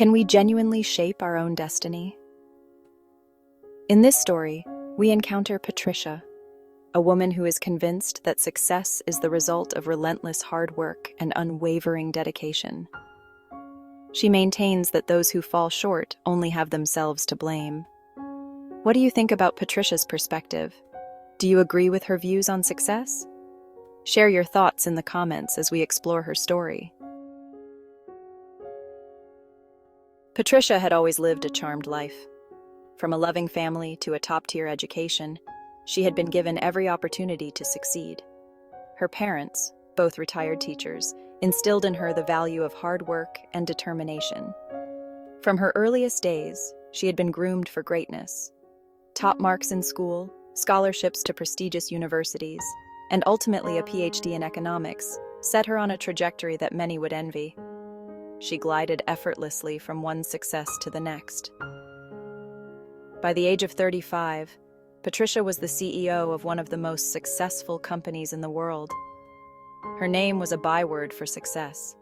Can we genuinely shape our own destiny? In this story, we encounter Patricia, a woman who is convinced that success is the result of relentless hard work and unwavering dedication. She maintains that those who fall short only have themselves to blame. What do you think about Patricia's perspective? Do you agree with her views on success? Share your thoughts in the comments as we explore her story. Patricia had always lived a charmed life. From a loving family to a top-tier education, she had been given every opportunity to succeed. Her parents, both retired teachers, instilled in her the value of hard work and determination. From her earliest days, she had been groomed for greatness. Top marks in school, scholarships to prestigious universities, and ultimately a PhD in economics set her on a trajectory that many would envy. She glided effortlessly from one success to the next. By the age of 35, Patricia was the CEO of one of the most successful companies in the world. Her name was a byword for success.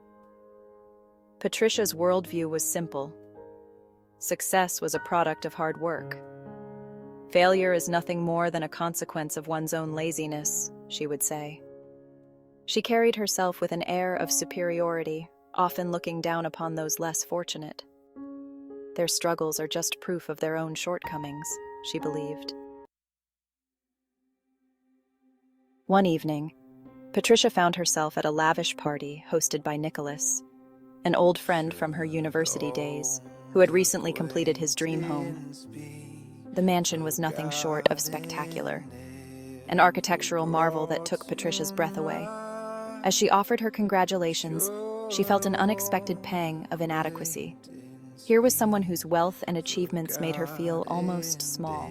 Patricia's worldview was simple. Success was a product of hard work. Failure is nothing more than a consequence of one's own laziness, she would say. She carried herself with an air of superiority, often looking down upon those less fortunate. Their struggles are just proof of their own shortcomings, she believed. One evening, Patricia found herself at a lavish party hosted by Nicholas, an old friend from her university days, who had recently completed his dream home. The mansion was nothing short of spectacular, an architectural marvel that took Patricia's breath away. As she offered her congratulations, she felt an unexpected pang of inadequacy. Here was someone whose wealth and achievements made her feel almost small.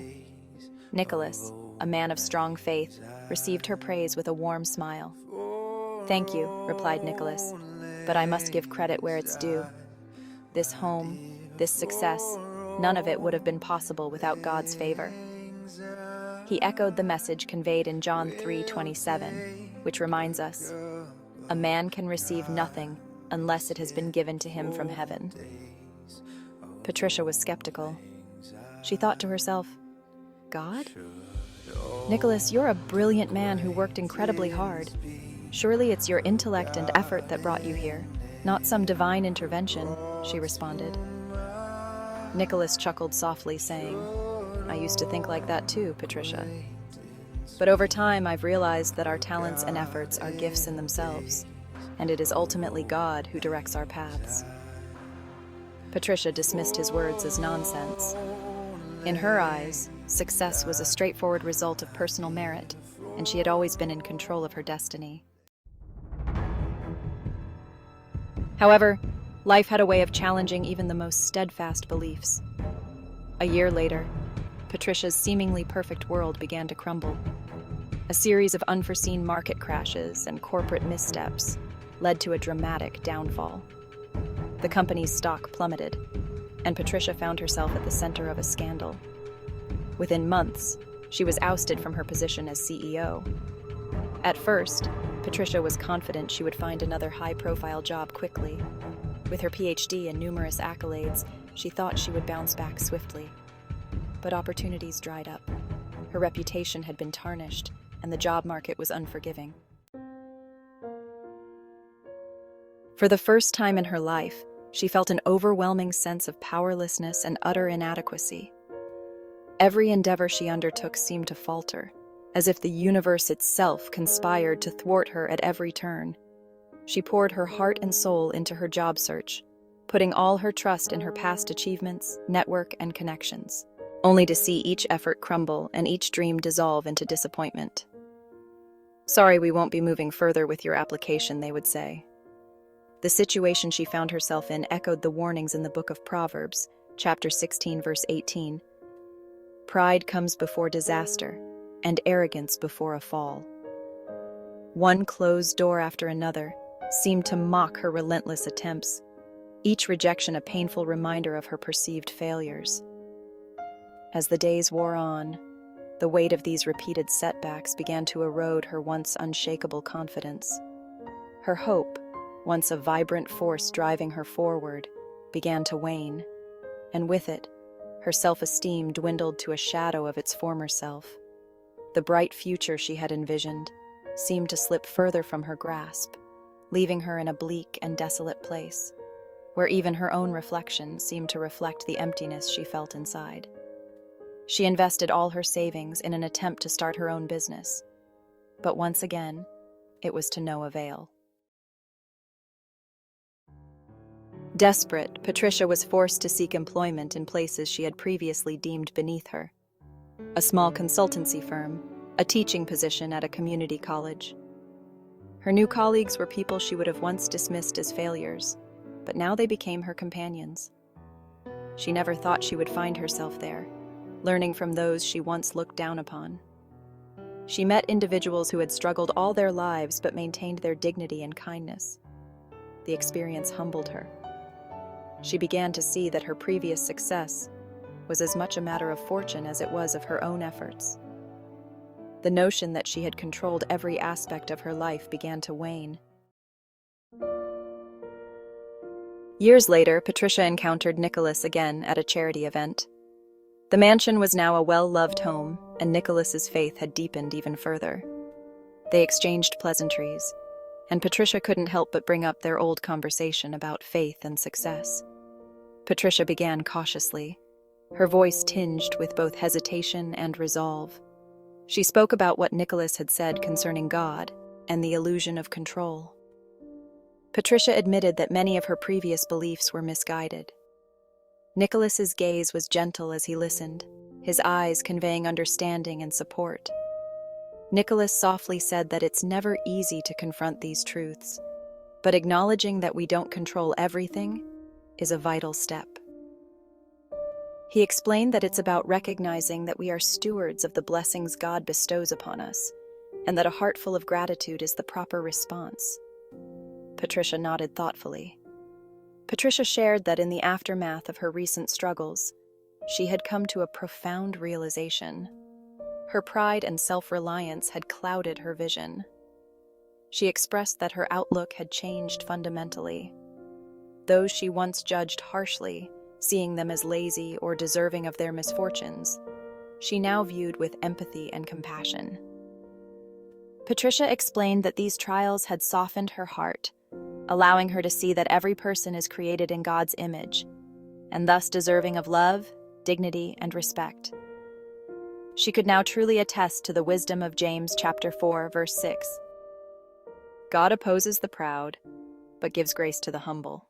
Nicholas, a man of strong faith, received her praise with a warm smile. "Thank you," replied Nicholas, "but I must give credit where it's due. This home, this success, none of it would have been possible without God's favor." He echoed the message conveyed in John 3:27, which reminds us, "A man can receive nothing unless it has been given to him from heaven." Patricia was skeptical. She thought to herself, "God? Nicholas, you're a brilliant man who worked incredibly hard. Surely it's your intellect and effort that brought you here, not some divine intervention," she responded. Nicholas chuckled softly, saying, "I used to think like that too, Patricia. But over time, I've realized that our talents and efforts are gifts in themselves, and it is ultimately God who directs our paths." Patricia dismissed his words as nonsense. In her eyes, success was a straightforward result of personal merit, and she had always been in control of her destiny. However, life had a way of challenging even the most steadfast beliefs. A year later, Patricia's seemingly perfect world began to crumble. A series of unforeseen market crashes and corporate missteps led to a dramatic downfall. The company's stock plummeted, and Patricia found herself at the center of a scandal. Within months, she was ousted from her position as CEO. At first, Patricia was confident she would find another high-profile job quickly. With her PhD and numerous accolades, she thought she would bounce back swiftly. But opportunities dried up. Her reputation had been tarnished, and the job market was unforgiving. For the first time in her life, she felt an overwhelming sense of powerlessness and utter inadequacy. Every endeavor she undertook seemed to falter, as if the universe itself conspired to thwart her at every turn. She poured her heart and soul into her job search, putting all her trust in her past achievements, network, and connections, only to see each effort crumble and each dream dissolve into disappointment. "Sorry, we won't be moving further with your application," they would say. The situation she found herself in echoed the warnings in the book of Proverbs, chapter 16, verse 18. "Pride comes before disaster, and arrogance before a fall." One closed door after another seemed to mock her relentless attempts, each rejection a painful reminder of her perceived failures. As the days wore on, the weight of these repeated setbacks began to erode her once unshakable confidence. Her hope, once a vibrant force driving her forward, began to wane, and with it, her self-esteem dwindled to a shadow of its former self. The bright future she had envisioned seemed to slip further from her grasp, leaving her in a bleak and desolate place, where even her own reflection seemed to reflect the emptiness she felt inside. She invested all her savings in an attempt to start her own business, but once again, it was to no avail. Desperate, Patricia was forced to seek employment in places she had previously deemed beneath her. A small consultancy firm, a teaching position at a community college. Her new colleagues were people she would have once dismissed as failures, but now they became her companions. She never thought she would find herself there, learning from those she once looked down upon. She met individuals who had struggled all their lives but maintained their dignity and kindness. The experience humbled her. She began to see that her previous success was as much a matter of fortune as it was of her own efforts. The notion that she had controlled every aspect of her life began to wane. Years later, Patricia encountered Nicholas again at a charity event. The mansion was now a well-loved home, and Nicholas's faith had deepened even further. They exchanged pleasantries, and Patricia couldn't help but bring up their old conversation about faith and success. Patricia began cautiously, her voice tinged with both hesitation and resolve. She spoke about what Nicholas had said concerning God and the illusion of control. Patricia admitted that many of her previous beliefs were misguided. Nicholas's gaze was gentle as he listened, his eyes conveying understanding and support. Nicholas softly said that it's never easy to confront these truths, but acknowledging that we don't control everything is a vital step. He explained that it's about recognizing that we are stewards of the blessings God bestows upon us, and that a heart full of gratitude is the proper response. Patricia nodded thoughtfully. Patricia shared that in the aftermath of her recent struggles, she had come to a profound realization. Her pride and self-reliance had clouded her vision. She expressed that her outlook had changed fundamentally. Those she once judged harshly, seeing them as lazy or deserving of their misfortunes, she now viewed with empathy and compassion. Patricia explained that these trials had softened her heart, allowing her to see that every person is created in God's image, and thus deserving of love, dignity, and respect. She could now truly attest to the wisdom of James chapter 4, verse 6. God opposes the proud, but gives grace to the humble.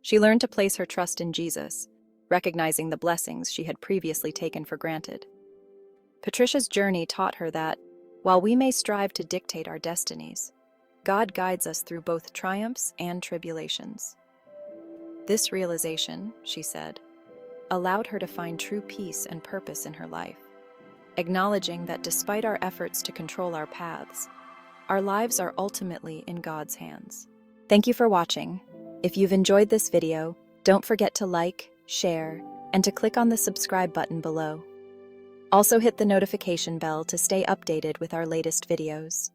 She learned to place her trust in Jesus, recognizing the blessings she had previously taken for granted. Patricia's journey taught her that, while we may strive to dictate our destinies, God guides us through both triumphs and tribulations. This realization, she said, allowed her to find true peace and purpose in her life, acknowledging that despite our efforts to control our paths, our lives are ultimately in God's hands. Thank you for watching. If you've enjoyed this video, don't forget to like, share, and to click on the subscribe button below. Also hit the notification bell to stay updated with our latest videos.